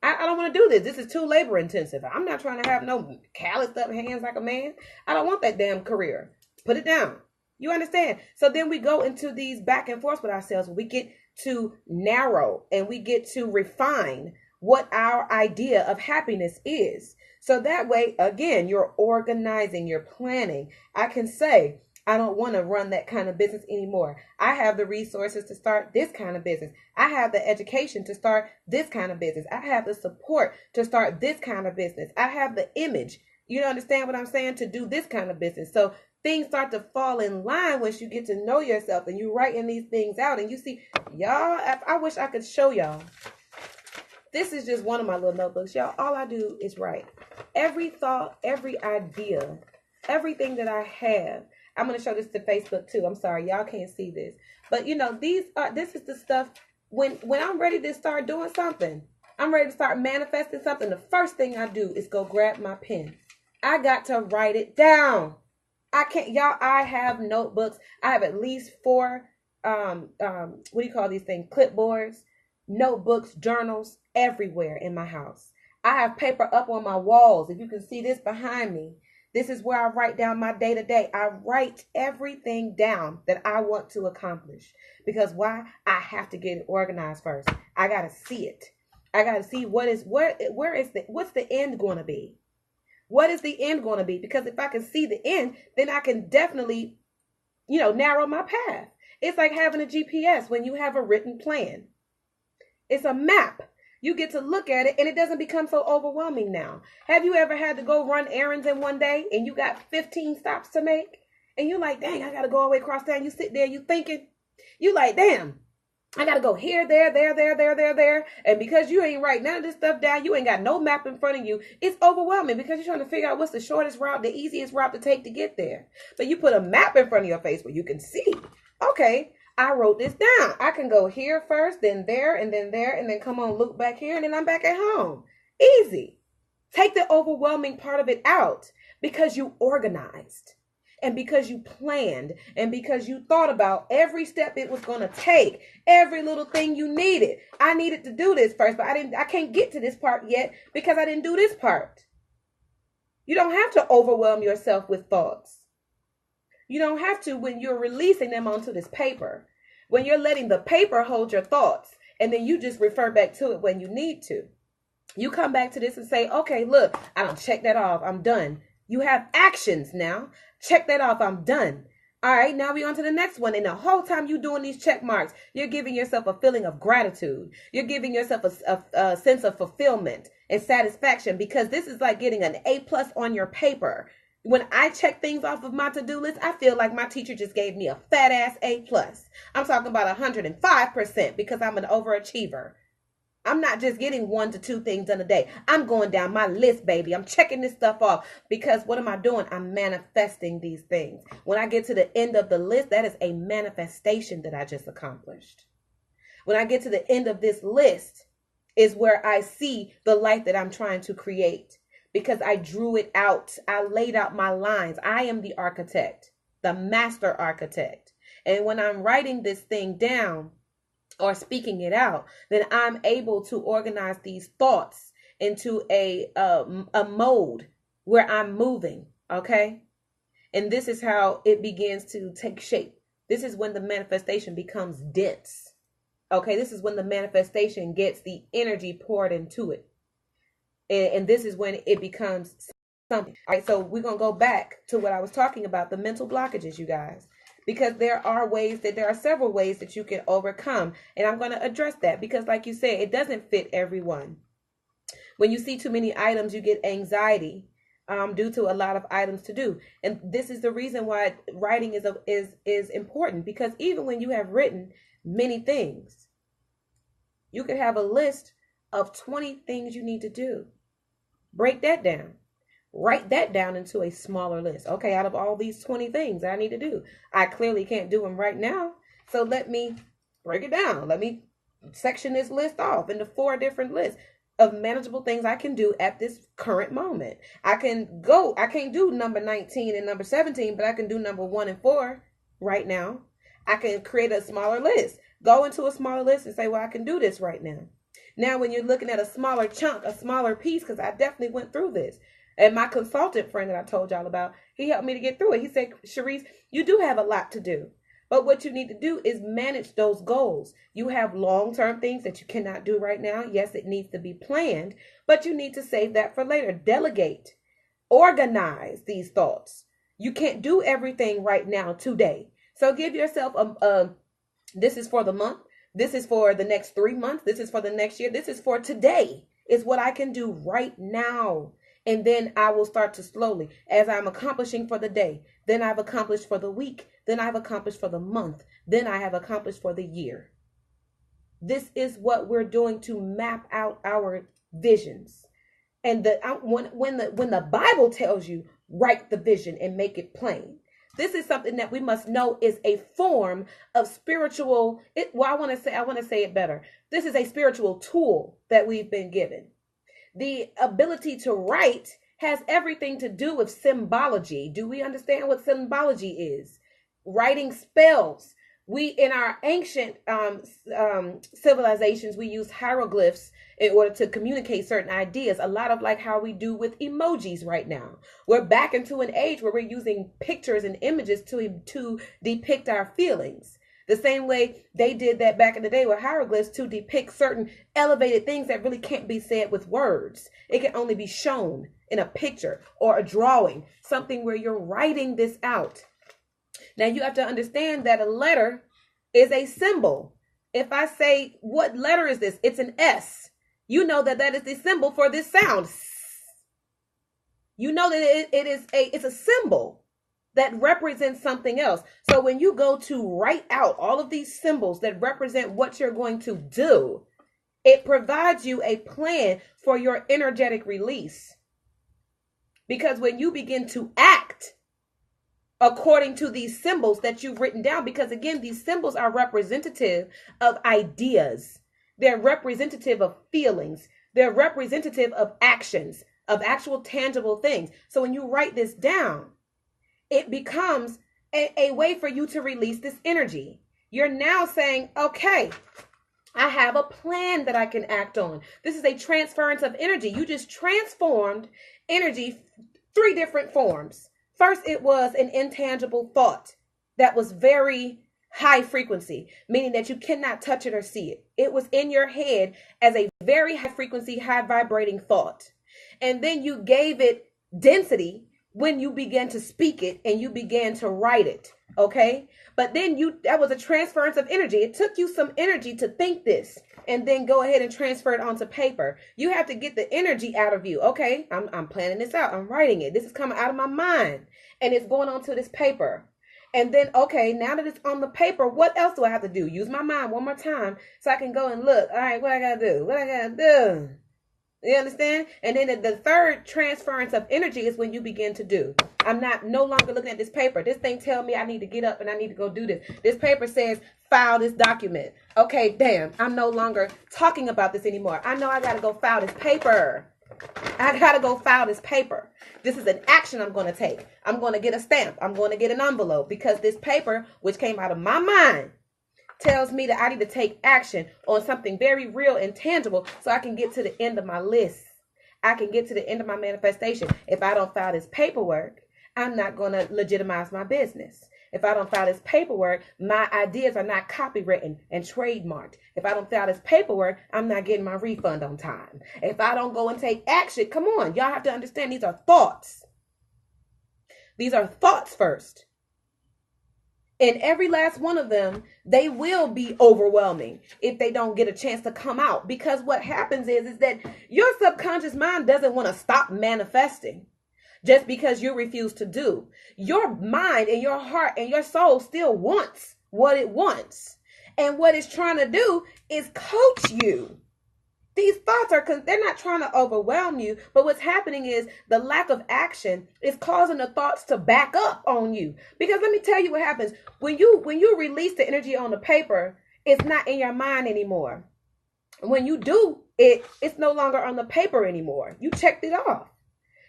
I don't want to do this. This is too labor intensive. I'm not trying to have no calloused up hands like a man. I don't want that damn career. Put it down. You understand? So then we go into these back and forth with ourselves. We get to narrow and we get to refine what our idea of happiness is. So that way, again, you're organizing, you're planning. I can say, I don't want to run that kind of business anymore. I have the resources to start this kind of business. I have the education to start this kind of business. I have the support to start this kind of business. I have the image. You understand what I'm saying? To do this kind of business. So things start to fall in line once you get to know yourself and you're writing these things out. And you see, y'all, I wish I could show y'all. This is just one of my little notebooks. Y'all, all I do is write. Every thought, every idea, everything that I have. I'm going to show this to Facebook too. I'm sorry, y'all can't see this. But this is the stuff when I'm ready to start doing something. I'm ready to start manifesting something. The first thing I do is go grab my pen. I got to write it down. I have notebooks. I have at least 4, what do you call these things? Clipboards, notebooks, journals everywhere in my house. I have paper up on my walls. If you can see this behind me, This is where I write down my day to day. I write everything down that I want to accomplish. Because why? I have to get it organized first. I got to see it. I got to see where is what's the end going to be? What is the end going to be? Because if I can see the end, then I can definitely, narrow my path. It's like having a GPS when you have a written plan. It's a map. You get to look at it and it doesn't become so overwhelming now. Have you ever had to go run errands in one day and you got 15 stops to make? And you're like, dang, I got to go all the way across town. You sit there, you thinking, you like, damn, I got to go here, there. And because you ain't write none of this stuff down, you ain't got no map in front of you. It's overwhelming because you're trying to figure out what's the shortest route, the easiest route to take to get there. But you put a map in front of your face where you can see, okay, I wrote this down. I can go here first, then there, and then come on, look back here, and then I'm back at home. Easy. Take the overwhelming part of it out because you organized and because you planned and because you thought about every step it was going to take, every little thing you needed. I needed to do this first, but I can't get to this part yet because I didn't do this part. You don't have to overwhelm yourself with thoughts. You don't have to when you're releasing them onto this paper, when you're letting the paper hold your thoughts, and then you just refer back to it when you need to. You come back to this and say, okay, look, I don't check that off. I'm done. You have actions now. Check that off. I'm done. All right, now we're on to the next one. And the whole time you're doing these check marks, you're giving yourself a feeling of gratitude. You're giving yourself a sense of fulfillment and satisfaction because this is like getting an A+ on your paper. When I check things off of my to-do list, I feel like my teacher just gave me a fat ass A+. I'm talking about 105% because I'm an overachiever. I'm not just getting 1 to 2 things done a day. I'm going down my list, baby. I'm checking this stuff off because what am I doing? I'm manifesting these things. When I get to the end of the list, that is a manifestation that I just accomplished. When I get to the end of this list is where I see the life that I'm trying to create. Because I drew it out. I laid out my lines. I am the architect, the master architect. And when I'm writing this thing down or speaking it out, then I'm able to organize these thoughts into a mode where I'm moving. Okay. And this is how it begins to take shape. This is when the manifestation becomes dense. Okay. This is when the manifestation gets the energy poured into it. And this is when it becomes something. All right, so we're going to go back to what I was talking about, the mental blockages, you guys. Because there are several ways that you can overcome. And I'm going to address that because like you said, it doesn't fit everyone. When you see too many items, you get anxiety due to a lot of items to do. And this is the reason why writing is important. Because even when you have written many things, you could have a list of 20 things you need to do. Break that down. Write that down into a smaller list. Okay, out of all these 20 things I need to do, I clearly can't do them right now. So let me break it down. Let me section this list off into 4 different lists of manageable things I can do at this current moment. I can't do number 19 and number 17, but I can do number 1 and 4 right now. I can create a smaller list. Go into a smaller list and say, well, I can do this right now. Now, when you're looking at a smaller chunk, a smaller piece, because I definitely went through this. And my consultant friend that I told y'all about, he helped me to get through it. He said, Sharice, you do have a lot to do. But what you need to do is manage those goals. You have long-term things that you cannot do right now. Yes, it needs to be planned, but you need to save that for later. Delegate. Organize these thoughts. You can't do everything right now today. So give yourself this is for the month. This is for the next 3 months. This is for the next year. This is for today. It's what I can do right now. And then I will start to slowly, as I'm accomplishing for the day, then I've accomplished for the week, then I've accomplished for the month, then I have accomplished for the year. This is what we're doing to map out our visions. And when the Bible tells you, write the vision and make it plain. This is something that we must know is a form of spiritual. I want to say it better. This is a spiritual tool that we've been given. The ability to write has everything to do with symbology. Do we understand what symbology is? Writing spells. We, in our ancient civilizations, we use hieroglyphs in order to communicate certain ideas. A lot of like how we do with emojis right now. We're back into an age where we're using pictures and images to depict our feelings. The same way they did that back in the day with hieroglyphs to depict certain elevated things that really can't be said with words. It can only be shown in a picture or a drawing, something where you're writing this out. Now you have to understand that a letter is a symbol. If I say, what letter is this? It's an S. You know that that is the symbol for this sound. You know that it's a symbol that represents something else. So when you go to write out all of these symbols that represent what you're going to do, it provides you a plan for your energetic release. Because when you begin to act according to these symbols that you've written down, because again, these symbols are representative of ideas. They're representative of feelings. They're representative of actions, of actual tangible things. So when you write this down, it becomes a way for you to release this energy. You're now saying, okay, I have a plan that I can act on. This is a transference of energy. You just transformed energy 3 different forms. First, it was an intangible thought that was very high frequency, meaning that you cannot touch it or see it. It was in your head as a very high frequency, high vibrating thought. And then you gave it density when you began to speak it and you began to write it. Okay. But then that was a transference of energy. It took you some energy to think this and then go ahead and transfer it onto paper. You have to get the energy out of you. Okay. I'm planning this out. I'm writing it. This is coming out of my mind and it's going onto this paper. And then, okay, now that it's on the paper, what else do I have to do? Use my mind one more time so I can go and look. All right, what I got to do? What I got to do? You understand? And then the third transference of energy is when you begin to do. I'm no longer looking at this paper. This thing tell me I need to get up and I need to go do this. This paper says file this document. Okay, damn. I'm no longer talking about this anymore. I know I got to go file this paper. I got to go file this paper. This is an action I'm going to take. I'm going to get a stamp. I'm going to get an envelope because this paper, which came out of my mind, tells me that I need to take action on something very real and tangible so I can get to the end of my list. I can get to the end of my manifestation. If I don't file this paperwork, I'm not going to legitimize my business. If I don't file this paperwork, my ideas are not copywritten and trademarked. If I don't file this paperwork, I'm not getting my refund on time. If I don't go and take action, come on, y'all have to understand these are thoughts. These are thoughts first. And every last one of them, they will be overwhelming if they don't get a chance to come out. Because what happens is that your subconscious mind doesn't want to stop manifesting just because you refuse to do. Your mind and your heart and your soul still wants what it wants. And what it's trying to do is coach you. These thoughts they're not trying to overwhelm you, but what's happening is the lack of action is causing the thoughts to back up on you. Because let me tell you what happens. When you release the energy on the paper, it's not in your mind anymore. When you do it, it's no longer on the paper anymore. You checked it off.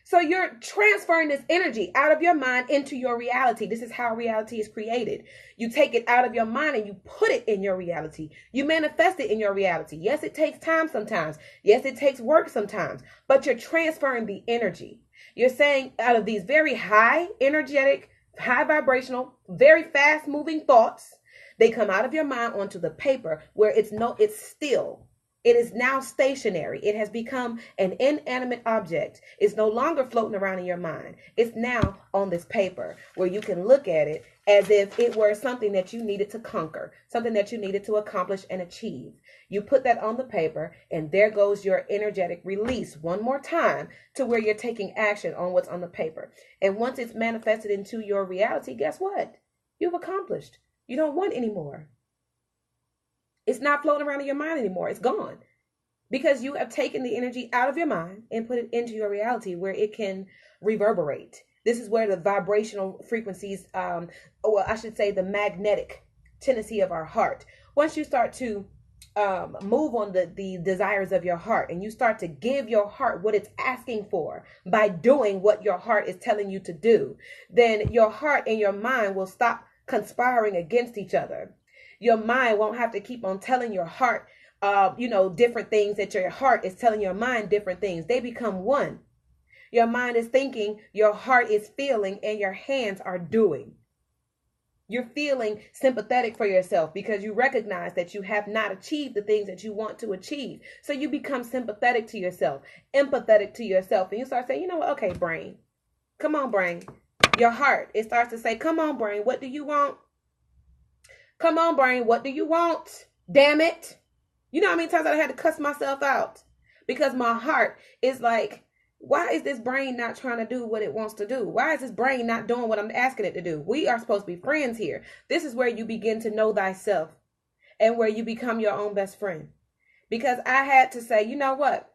So you're transferring this energy out of your mind into your reality. This is how reality is created. You take it out of your mind and you put it in your reality. You manifest it in your reality. Yes, it takes time sometimes. Yes, it takes work sometimes, but you're transferring the energy. You're saying out of these very high energetic, high vibrational, very fast moving thoughts, they come out of your mind onto the paper where it's still. It is now stationary. It has become an inanimate object. It's no longer floating around in your mind. It's now on this paper where you can look at it as if it were something that you needed to conquer, something that you needed to accomplish and achieve. You put that on the paper and there goes your energetic release one more time to where you're taking action on what's on the paper. And once it's manifested into your reality, guess what? You've accomplished. You don't want any more. It's not floating around in your mind anymore. It's gone because you have taken the energy out of your mind and put it into your reality where it can reverberate. This is where the vibrational frequencies, or I should say the magnetic tendency of our heart. Once you start to move on the desires of your heart and you start to give your heart what it's asking for by doing what your heart is telling you to do, then your heart and your mind will stop conspiring against each other. Your mind won't have to keep on telling your heart, different things that your heart is telling your mind different things. They become one. Your mind is thinking, your heart is feeling, and your hands are doing. You're feeling sympathetic for yourself because you recognize that you have not achieved the things that you want to achieve. So you become sympathetic to yourself, empathetic to yourself. And you start saying, you know what? Okay, brain. Come on, brain. Your heart, it starts to say, come on, brain. What do you want? Come on, brain. What do you want? Damn it. You know how many times I had to cuss myself out? Because my heart is like, why is this brain not trying to do what it wants to do? Why is this brain not doing what I'm asking it to do? We are supposed to be friends here. This is where you begin to know thyself and where you become your own best friend. Because I had to say, you know what?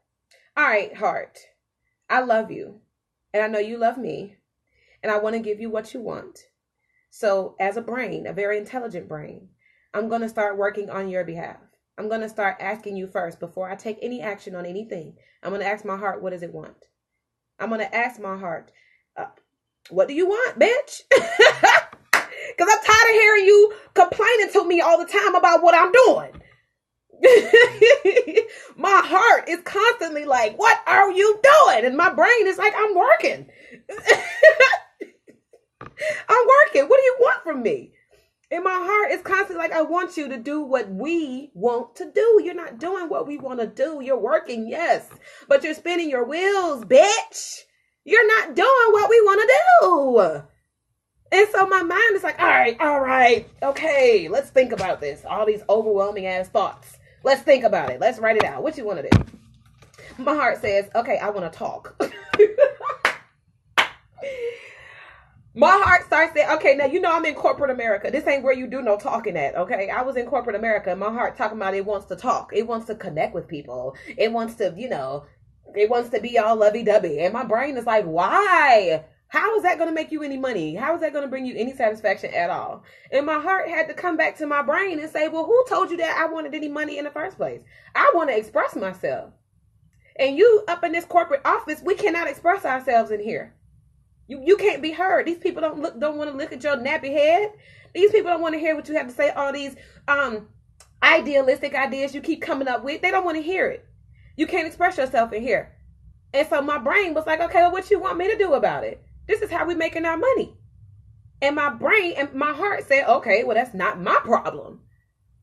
All right, heart, I love you. And I know you love me. And I want to give you what you want. So as a brain, a very intelligent brain, I'm going to start working on your behalf. I'm going to start asking you first before I take any action on anything. I'm going to ask my heart, what does it want? I'm going to ask my heart, what do you want, bitch? Because I'm tired of hearing you complaining to me all the time about what I'm doing. My heart is constantly like, what are you doing? And my brain is like, I'm working. I'm working. What do you want from me? And my heart is constantly like, I want you to do what we want to do. You're not doing what we want to do. You're working, yes, but you're spinning your wheels, bitch. You're not doing what we want to do. And so my mind is like, all right, okay, let's think about this. All these overwhelming ass thoughts. Let's think about it. Let's write it out. What you want to do? My heart says, okay, I want to talk. My heart starts saying, okay, now, I'm in corporate America. This ain't where you do no talking at, okay? I was in corporate America, and my heart talking about it wants to talk. It wants to connect with people. It wants to, it wants to be all lovey-dovey. And my brain is like, why? How is that going to make you any money? How is that going to bring you any satisfaction at all? And my heart had to come back to my brain and say, well, who told you that I wanted any money in the first place? I want to express myself. And you up in this corporate office, we cannot express ourselves in here. You can't be heard. These people don't want to look at your nappy head. These people don't want to hear what you have to say. All these idealistic ideas you keep coming up with, they don't want to hear it. You can't express yourself in here. And so my brain was like, okay, well, what you want me to do about it? This is how we're making our money. And my brain and my heart said, okay, well, that's not my problem.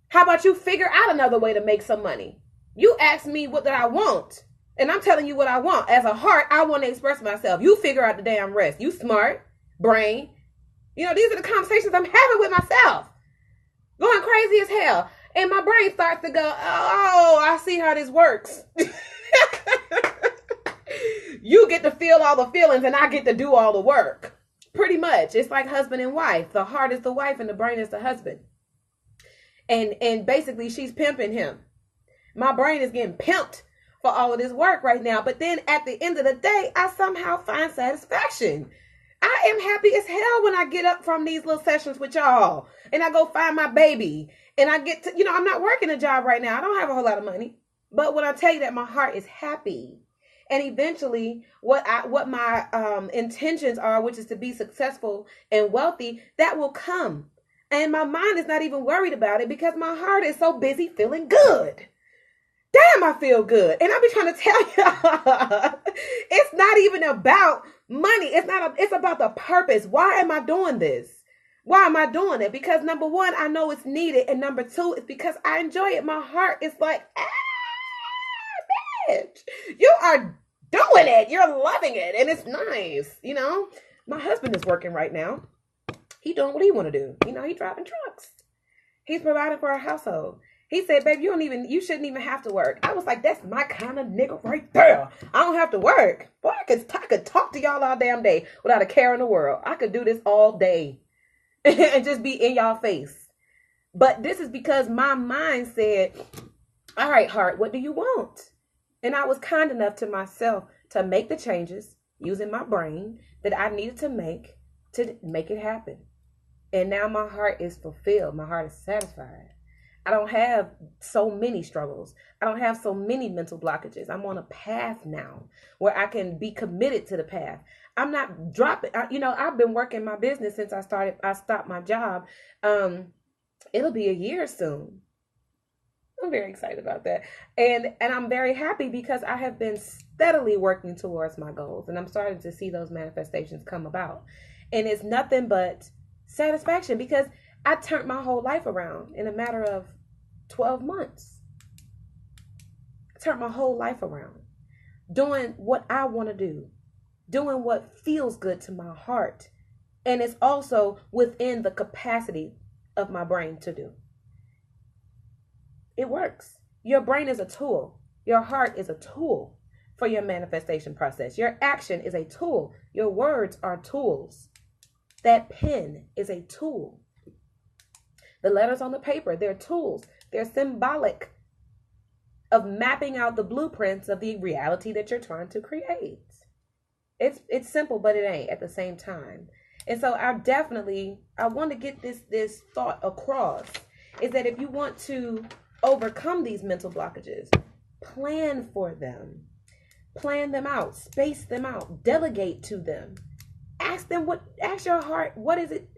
How about you figure out another way to make some money? You asked me what did I want. And I'm telling you what I want. As a heart, I want to express myself. You figure out the damn rest. You smart, brain. These are the conversations I'm having with myself. Going crazy as hell. And my brain starts to go, oh, I see how this works. You get to feel all the feelings and I get to do all the work. Pretty much. It's like husband and wife. The heart is the wife and the brain is the husband. And basically she's pimping him. My brain is getting pimped for all of this work right now. But then at the end of the day, I somehow find satisfaction. I am happy as hell when I get up from these little sessions with y'all and I go find my baby and I get to, I'm not working a job right now. I don't have a whole lot of money. But when I tell you that my heart is happy and eventually what my intentions are, which is to be successful and wealthy, that will come. And my mind is not even worried about it because my heart is so busy feeling good. Damn, I feel good. And I be trying to tell you, it's not even about money. It's about the purpose. Why am I doing this? Why am I doing it? Because number one, I know it's needed. And number two, it's because I enjoy it. My heart is like, bitch, you are doing it. You're loving it. And it's nice. My husband is working right now. He doing what he want to do. He driving trucks. He's providing for our household. He said, babe, you shouldn't even have to work. I was like, that's my kind of nigga right there. I don't have to work. Boy, I could talk to y'all all damn day without a care in the world. I could do this all day and just be in y'all face. But this is because my mind said, all right, heart, what do you want? And I was kind enough to myself to make the changes using my brain that I needed to make it happen. And now my heart is fulfilled. My heart is satisfied. I don't have so many struggles. I don't have so many mental blockages. I'm on a path now where I can be committed to the path. I'm not dropping. I've been working my business since I stopped my job It'll be a year soon. I'm very excited about that. And I'm very happy because I have been steadily working towards my goals and I'm starting to see those manifestations come about. And it's nothing but satisfaction because I turned my whole life around in a matter of 12 months. I turned my whole life around doing what I want to do, doing what feels good to my heart. And it's also within the capacity of my brain to do. It works. Your brain is a tool. Your heart is a tool for your manifestation process. Your action is a tool. Your words are tools. That pen is a tool. The letters on the paper, they're tools. They're symbolic of mapping out the blueprints of the reality that you're trying to create. It's simple, but it ain't at the same time. And so I want to get this thought across, is that if you want to overcome these mental blockages, plan for them. Plan them out, space them out, delegate to them. Ask your heart, what is it?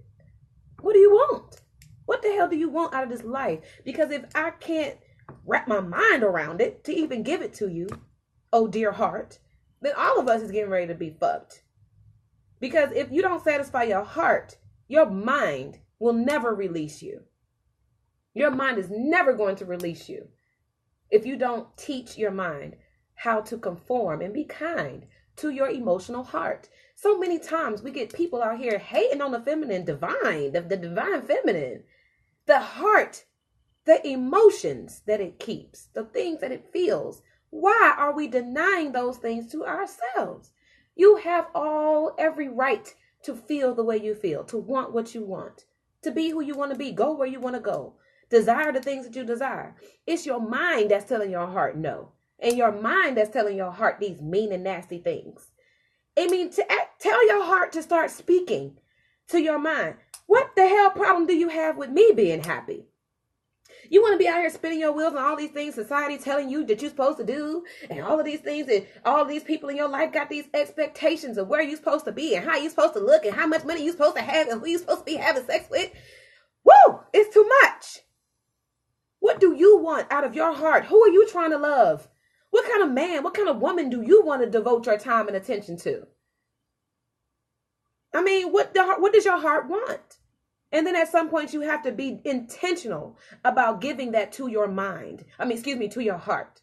What do you want? What the hell do you want out of this life? Because if I can't wrap my mind around it to even give it to you, oh dear heart, then all of us is getting ready to be fucked. Because if you don't satisfy your heart, your mind will never release you. Your mind is never going to release you if you don't teach your mind how to conform and be kind to your emotional heart. So many times we get people out here hating on the feminine divine, the divine feminine, the heart, the emotions that it keeps, the things that it feels. Why are we denying those things to ourselves? You have every right to feel the way you feel, to want what you want, to be who you want to be, go where you want to go, desire the things that you desire. It's your mind that's telling your heart no. And your mind that's telling your heart these mean and nasty things. I mean, tell your heart to start speaking to your mind. What the hell problem do you have with me being happy? You want to be out here spinning your wheels on all these things society telling you that you're supposed to do, and all of these things, and all of these people in your life got these expectations of where you're supposed to be and how you're supposed to look and how much money you're supposed to have and who you're supposed to be having sex with. Woo! It's too much. What do you want out of your heart? Who are you trying to love? What kind of man, what kind of woman do you want to devote your time and attention to? I mean, what does your heart want? And then at some point you have to be intentional about giving that to your mind. To your heart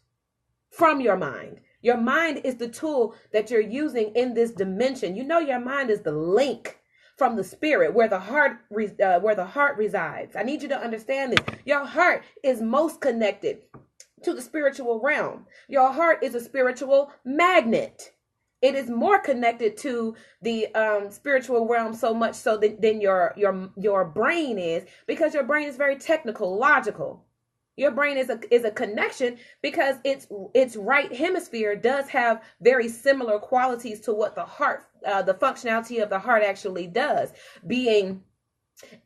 from your mind. Your mind is the tool that you're using in this dimension. You know, your mind is the link from the spirit where the heart resides. I need you to understand this. Your heart is most connected to the spiritual realm. Your heart is a spiritual magnet. It is more connected to the spiritual realm so much so than your brain is, because your brain is very technical, logical. Your brain is a connection because its right hemisphere does have very similar qualities to what the heart, the functionality of the heart actually does, being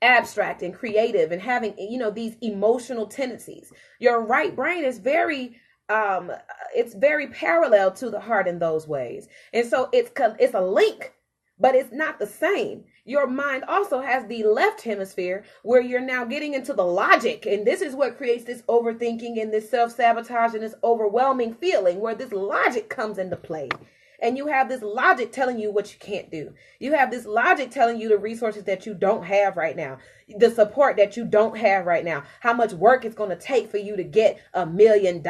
abstract and creative and having, these emotional tendencies. Your right brain is very it's very parallel to the heart in those ways. And so it's a link, but it's not the same. Your mind also has the left hemisphere where you're now getting into the logic. And this is what creates this overthinking and this self-sabotage and this overwhelming feeling where this logic comes into play. And you have this logic telling you what you can't do. You have this logic telling you the resources that you don't have right now, the support that you don't have right now, how much work it's going to take for you to get $1 million,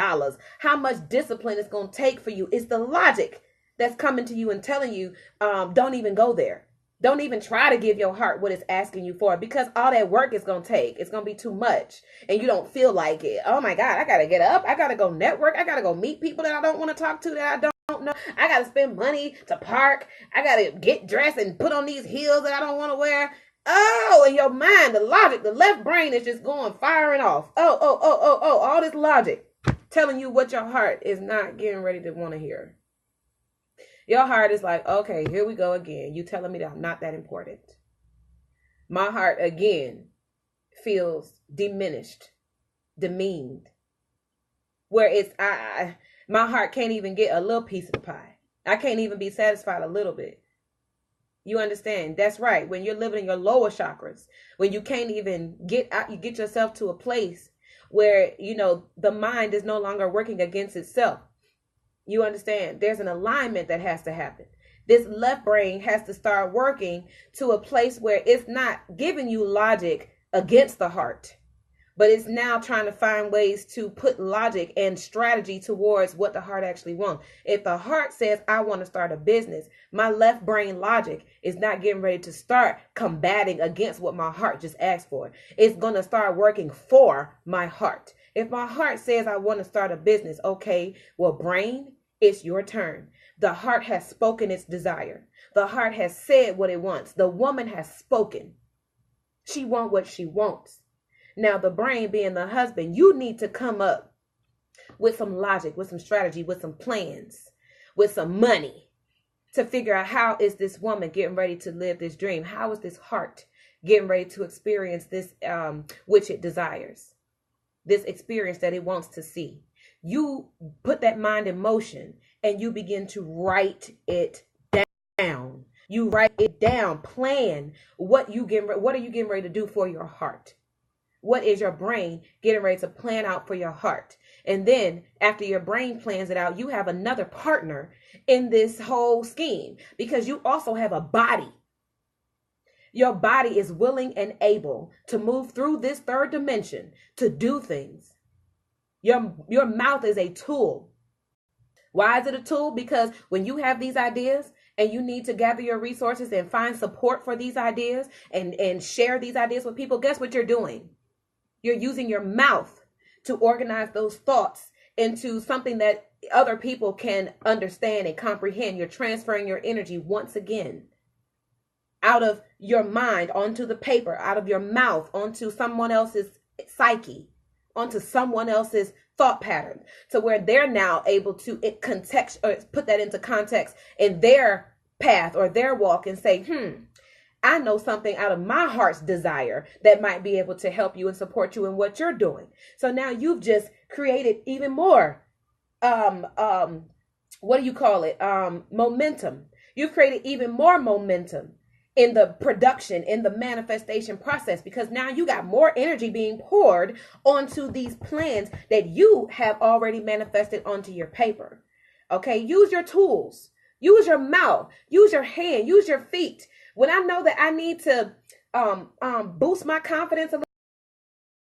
how much discipline it's going to take for you. It's the logic that's coming to you and telling you, don't even go there. Don't even try to give your heart what it's asking you for, because all that work is going to take, it's going to be too much and you don't feel like it. Oh my God, I got to get up. I got to go network. I got to go meet people that I don't want to talk to, that I don't know. I got to spend money to park. I got to get dressed and put on these heels that I don't want to wear. Oh, and your mind, the logic, the left brain is just going firing off. Oh, all this logic telling you what your heart is not getting ready to want to hear. Your heart is like, okay, here we go again. You telling me that I'm not that important. My heart again feels diminished, demeaned, where it's my heart can't even get a little piece of the pie. I can't even be satisfied a little bit. You understand? That's right. When you're living in your lower chakras, when you can't even get out, you get yourself to a place where, the mind is no longer working against itself. You understand? There's an alignment that has to happen. This left brain has to start working to a place where it's not giving you logic against the heart, but it's now trying to find ways to put logic and strategy towards what the heart actually wants. If the heart says, I want to start a business, my left brain logic is not getting ready to start combating against what my heart just asked for. It's going to start working for my heart. If my heart says I want to start a business, okay, well, brain, it's your turn. The heart has spoken its desire. The heart has said what it wants. The woman has spoken. She wants what she wants. Now, the brain, being the husband, you need to come up with some logic, with some strategy, with some plans, with some money to figure out, how is this woman getting ready to live this dream? How is this heart getting ready to experience this which it desires, this experience that it wants to see? You put that mind in motion and you begin to write it down. You write it down, plan what are you getting ready to do for your heart? What is your brain getting ready to plan out for your heart? And then after your brain plans it out, you have another partner in this whole scheme, because you also have a body. Your body is willing and able to move through this third dimension to do things. Your mouth is a tool. Why is it a tool? Because when you have these ideas and you need to gather your resources and find support for these ideas and share these ideas with people, guess what you're doing? You're using your mouth to organize those thoughts into something that other people can understand and comprehend. You're transferring your energy once again out of your mind onto the paper, out of your mouth onto someone else's psyche, onto someone else's thought pattern, to where they're now able to put that into context in their path or their walk and say, I know something out of my heart's desire that might be able to help you and support you in what you're doing. So now you've just created even more, momentum. You've created even more momentum in the production, in the manifestation process, because now you got more energy being poured onto these plans that you have already manifested onto your paper. Okay, use your tools, use your mouth, use your hand, use your feet. When I know that I need to boost my confidence a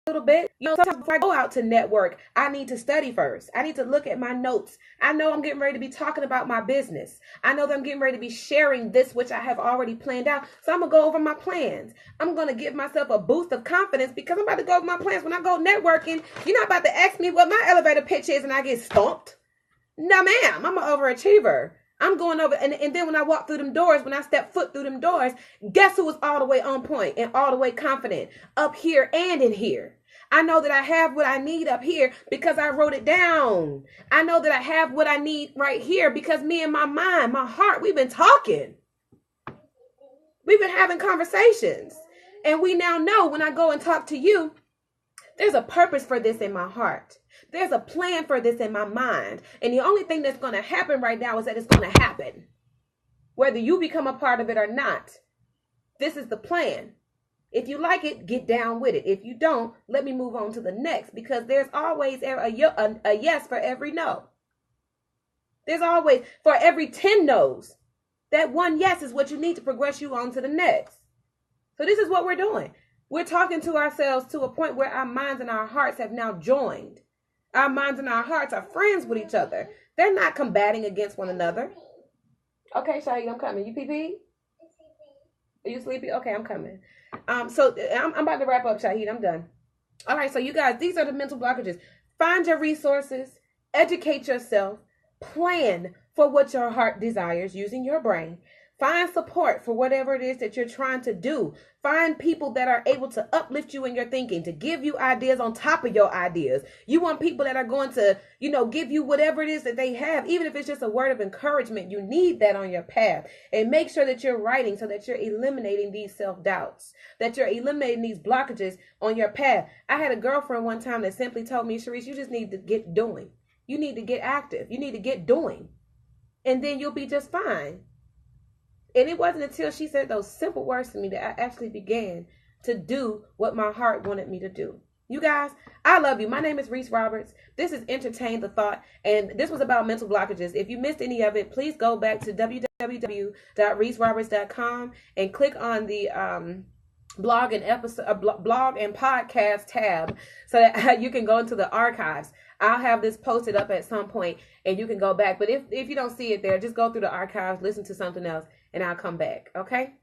little bit, sometimes before I go out to network, I need to study first. I need to look at my notes. I know I'm getting ready to be talking about my business. I know that I'm getting ready to be sharing this, which I have already planned out. So I'm going to go over my plans. I'm going to give myself a boost of confidence because I'm about to go over my plans. When I go networking, you're not about to ask me what my elevator pitch is and I get stomped. No, ma'am, I'm an overachiever. I'm going over, and then when I walk through them doors, when I step foot through them doors, guess who was all the way on point and all the way confident up here and in here? I know that I have what I need up here because I wrote it down. I know that I have what I need right here because me and my mind, my heart, we've been talking. We've been having conversations. And we now know when I go and talk to you, there's a purpose for this in my heart. There's a plan for this in my mind. And the only thing that's going to happen right now is that it's going to happen. Whether you become a part of it or not, this is the plan. If you like it, get down with it. If you don't, let me move on to the next, because there's always a yes for every no. There's always, for every 10 no's, that one yes is what you need to progress you on to the next. So this is what we're doing. We're talking to ourselves to a point where our minds and our hearts have now joined. Our minds and our hearts are friends with each other. They're not combating against one another. Okay, Shahid, I'm coming. You pee-pee? Are you sleepy? Okay, I'm coming. So I'm about to wrap up, Shahid. I'm done. All right, so you guys, these are the mental blockages. Find your resources, educate yourself, plan for what your heart desires using your brain. Find support for whatever it is that you're trying to do. Find people that are able to uplift you in your thinking, to give you ideas on top of your ideas. You want people that are going to, give you whatever it is that they have, even if it's just a word of encouragement. You need that on your path. And make sure that you're writing so that you're eliminating these self-doubts, that you're eliminating these blockages on your path. I had a girlfriend one time that simply told me, Sharice, you just need to get doing. You need to get active. You need to get doing. And then you'll be just fine. And it wasn't until she said those simple words to me that I actually began to do what my heart wanted me to do. You guys, I love you. My name is Reese Roberts. This is Entertain the Thought, and this was about mental blockages. If you missed any of it, please go back to www.reeseroberts.com and click on the blog and podcast tab so that you can go into the archives. I'll have this posted up at some point and you can go back. But if you don't see it there, just go through the archives, listen to something else, and I'll come back. Okay?